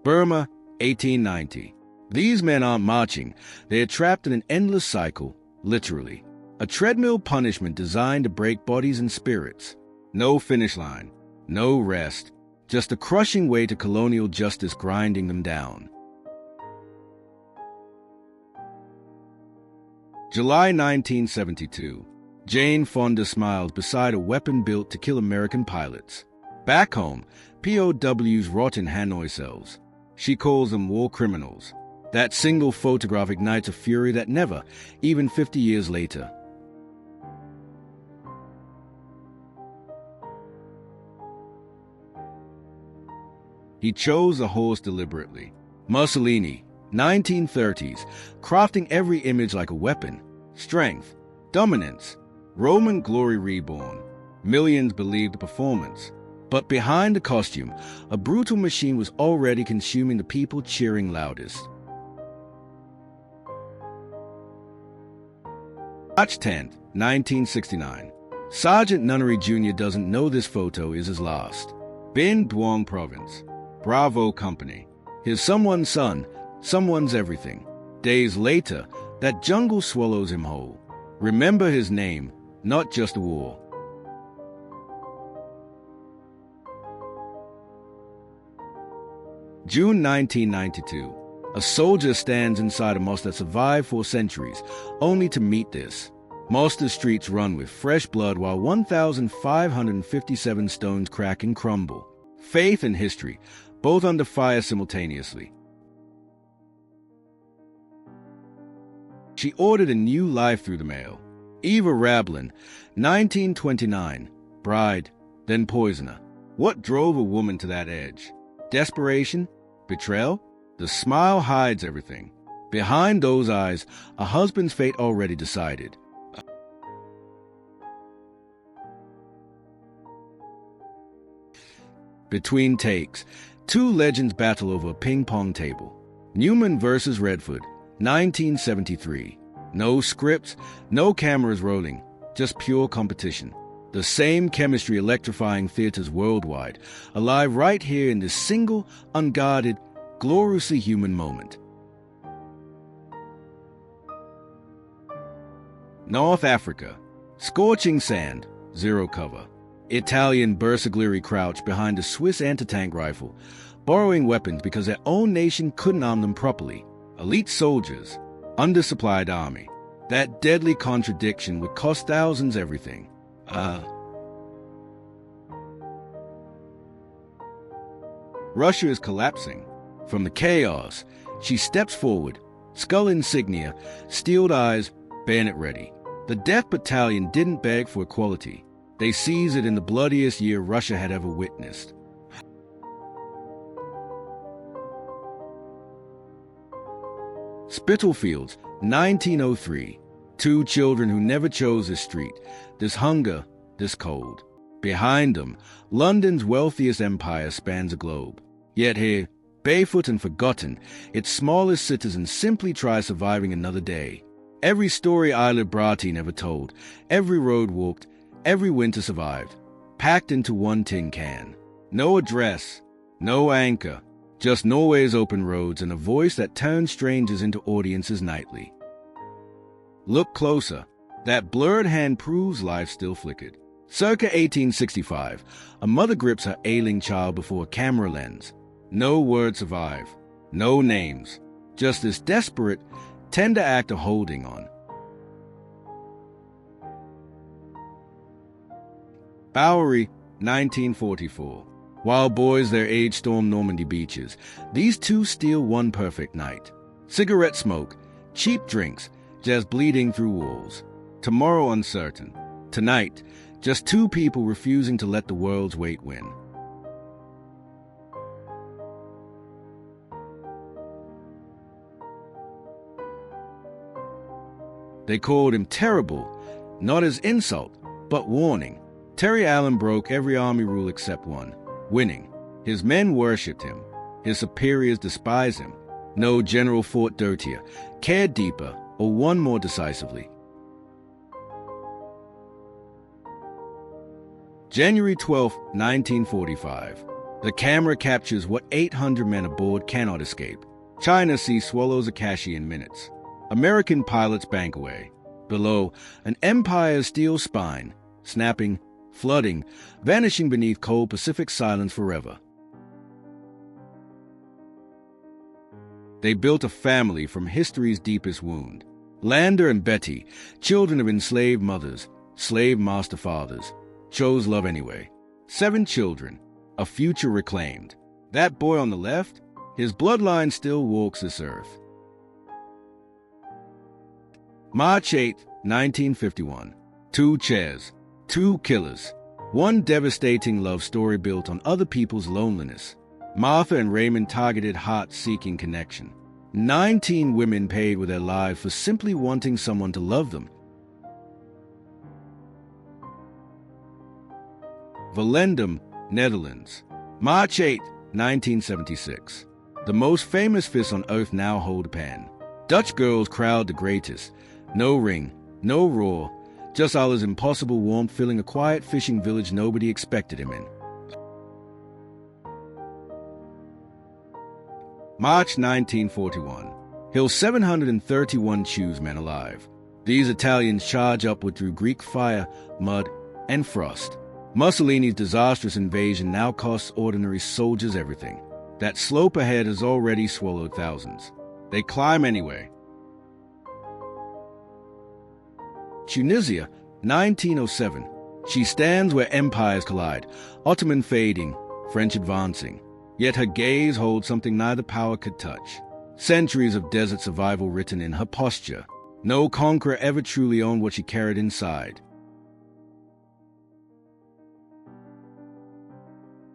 Burma, 1890. These men aren't marching. They are trapped in an endless cycle, literally. A treadmill punishment designed to break bodies and spirits. No finish line, no rest, just a crushing weight of colonial justice grinding them down. July 1972. Jane Fonda smiles beside a weapon built to kill American pilots. Back home, POWs rot in Hanoi cells. She calls them war criminals. That single photograph ignites a fury that never, even 50 years later. He chose a horse deliberately. Mussolini, 1930s, crafting every image like a weapon. Strength, dominance, Roman glory reborn. Millions believed the performance. But behind the costume, a brutal machine was already consuming the people cheering loudest. March 10, 1969. Sergeant Nunnery Jr. doesn't know this photo is his last. Binh Duong Province. Bravo Company. He's someone's son, someone's everything. Days later, that jungle swallows him whole. Remember his name, not just a war. June 1992. A soldier stands inside a mosque that survived for centuries, only to meet this. Mosque's streets run with fresh blood while 1,557 stones crack and crumble. Faith and history, both under fire simultaneously. She ordered a new life through the mail. Eva Rablin, 1929. Bride, then poisoner. What drove a woman to that edge? Desperation? Betrayal? The smile hides everything. Behind those eyes, a husband's fate already decided. Between takes, two legends battle over a ping-pong table. Newman versus Redford, 1973. No scripts, no cameras rolling, just pure competition. The same chemistry electrifying theaters worldwide, alive right here in this single, unguarded, gloriously human moment. North Africa. Scorching sand, zero cover. Italian bersaglieri crouch behind a Swiss anti-tank rifle, borrowing weapons because their own nation couldn't arm them properly. Elite soldiers, undersupplied army. That deadly contradiction would cost thousands everything. Russia is collapsing. From the chaos, she steps forward, skull insignia, steeled eyes, bayonet ready. The Death Battalion didn't beg for equality. They seized it in the bloodiest year Russia had ever witnessed. Spitalfields, 1903. Two children who never chose this street, this hunger, this cold. Behind them, London's wealthiest empire spans a globe. Yet here, barefoot and forgotten, its smallest citizens simply try surviving another day. Every story Isla Brati never told, every road walked, every winter survived, packed into one tin can. No address, no anchor, just Norway's open roads and a voice that turns strangers into audiences nightly. Look closer. That blurred hand proves life still flickered. Circa 1865, a mother grips her ailing child before a camera lens. No words survive, no names, just this desperate, tender act of holding on. Bowery, 1944. While boys their age storm Normandy beaches, these two steal one perfect night. Cigarette smoke, cheap drinks, just bleeding through walls. Tomorrow uncertain. Tonight, just two people refusing to let the world's weight win. They called him terrible, not as insult, but warning. Terry Allen broke every army rule except one, winning. His men worshipped him. His superiors despised him. No general fought dirtier, cared deeper, or won more decisively. January 12, 1945. The camera captures what 800 men aboard cannot escape. China Sea swallows Akashi in minutes. American pilots bank away. Below, an empire's steel spine, snapping, flooding, vanishing beneath cold Pacific silence forever. They built a family from history's deepest wound. Lander and Betty, children of enslaved mothers, slave master fathers, chose love anyway. 7 children, a future reclaimed. That boy on the left, his bloodline still walks this earth. March 8, 1951. 2 chairs, 2 killers. One devastating love story built on other people's loneliness. Martha and Raymond targeted heart-seeking connection. 19 women paid with their lives for simply wanting someone to love them. Volendam, Netherlands. March 8, 1976. The most famous fists on earth now hold a pen. Dutch girls crowd the greatest. No ring, no roar, just Allah's impossible warmth filling a quiet fishing village nobody expected him in. March 1941. Hill 731 choose men alive. These Italians charge upward through Greek fire, mud, and frost. Mussolini's disastrous invasion now costs ordinary soldiers everything. That slope ahead has already swallowed thousands. They climb anyway. Tunisia, 1907. She stands where empires collide, Ottoman fading, French advancing. Yet her gaze holds something neither power could touch. Centuries of desert survival written in her posture. No conqueror ever truly owned what she carried inside.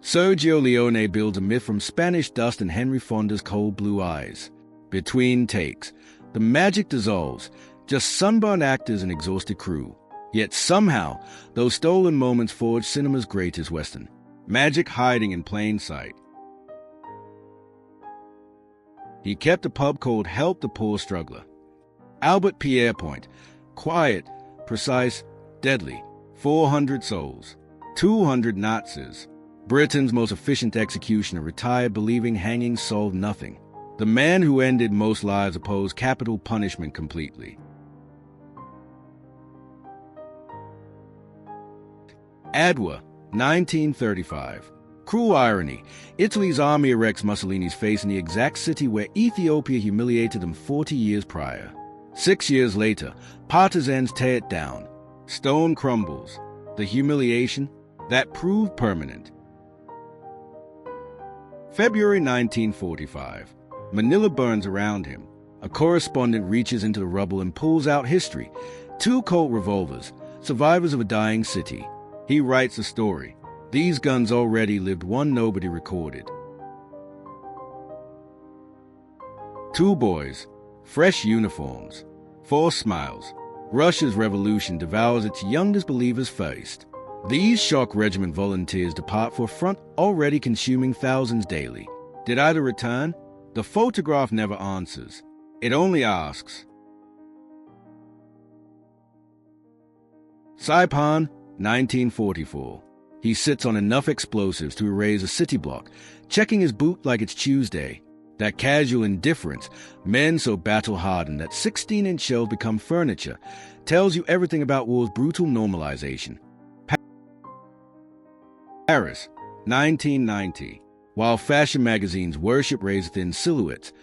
Sergio Leone builds a myth from Spanish dust and Henry Fonda's cold blue eyes. Between takes, the magic dissolves, just sunburned actors and exhausted crew. Yet somehow, those stolen moments forged cinema's greatest Western. Magic hiding in plain sight. He kept a pub called Help the Poor Struggler. Albert Pierre Point. Quiet, precise, deadly. 400 souls. 200 Nazis. Britain's most efficient executioner retired believing hanging solved nothing. The man who ended most lives opposed capital punishment completely. Adwa, 1935. Cruel irony. Italy's army erects Mussolini's face in the exact city where Ethiopia humiliated them 40 years prior. 6 years later, partisans tear it down. Stone crumbles. The humiliation, that proved permanent. February 1945. Manila burns around him. A correspondent reaches into the rubble and pulls out history. 2 Colt revolvers, survivors of a dying city. He writes a story. These guns already lived one nobody recorded. 2 boys, fresh uniforms, 4 smiles. Russia's revolution devours its youngest believers first. These shock regiment volunteers depart for a front already consuming thousands daily. Did either return? The photograph never answers. It only asks. Saipan, 1944. He sits on enough explosives to erase a city block, checking his boot like it's Tuesday. That casual indifference, men so battle-hardened that 16-inch shells become furniture, tells you everything about war's brutal normalization. Paris, 1990. While fashion magazines worship razor-thin silhouettes,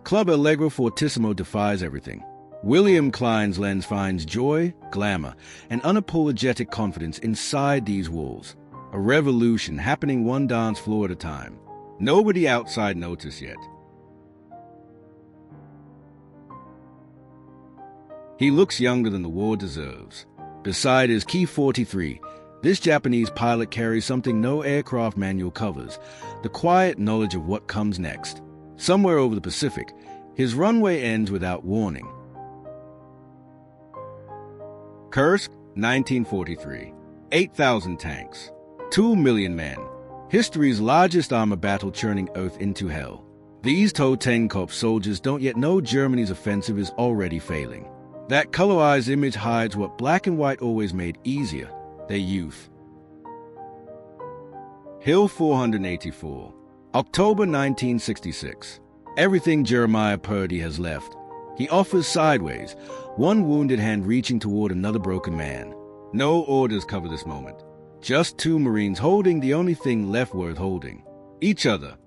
Club Allegro Fortissimo defies everything. William Klein's lens finds joy, glamour, and unapologetic confidence inside these walls. A revolution happening one dance floor at a time. Nobody outside noticed yet. He looks younger than the war deserves. Beside his Ki 43, this Japanese pilot carries something no aircraft manual covers, the quiet knowledge of what comes next. Somewhere over the Pacific, his runway ends without warning. Kursk, 1943. 8,000 tanks. 2 million men. History's largest armor battle churning Earth into hell. These Totenkopf soldiers don't yet know Germany's offensive is already failing. That colorized image hides what black and white always made easier, their youth. Hill 484. October 1966. Everything Jeremiah Purdy has left. He offers sideways, one wounded hand reaching toward another broken man. No orders cover this moment. Just two Marines holding the only thing left worth holding. Each other.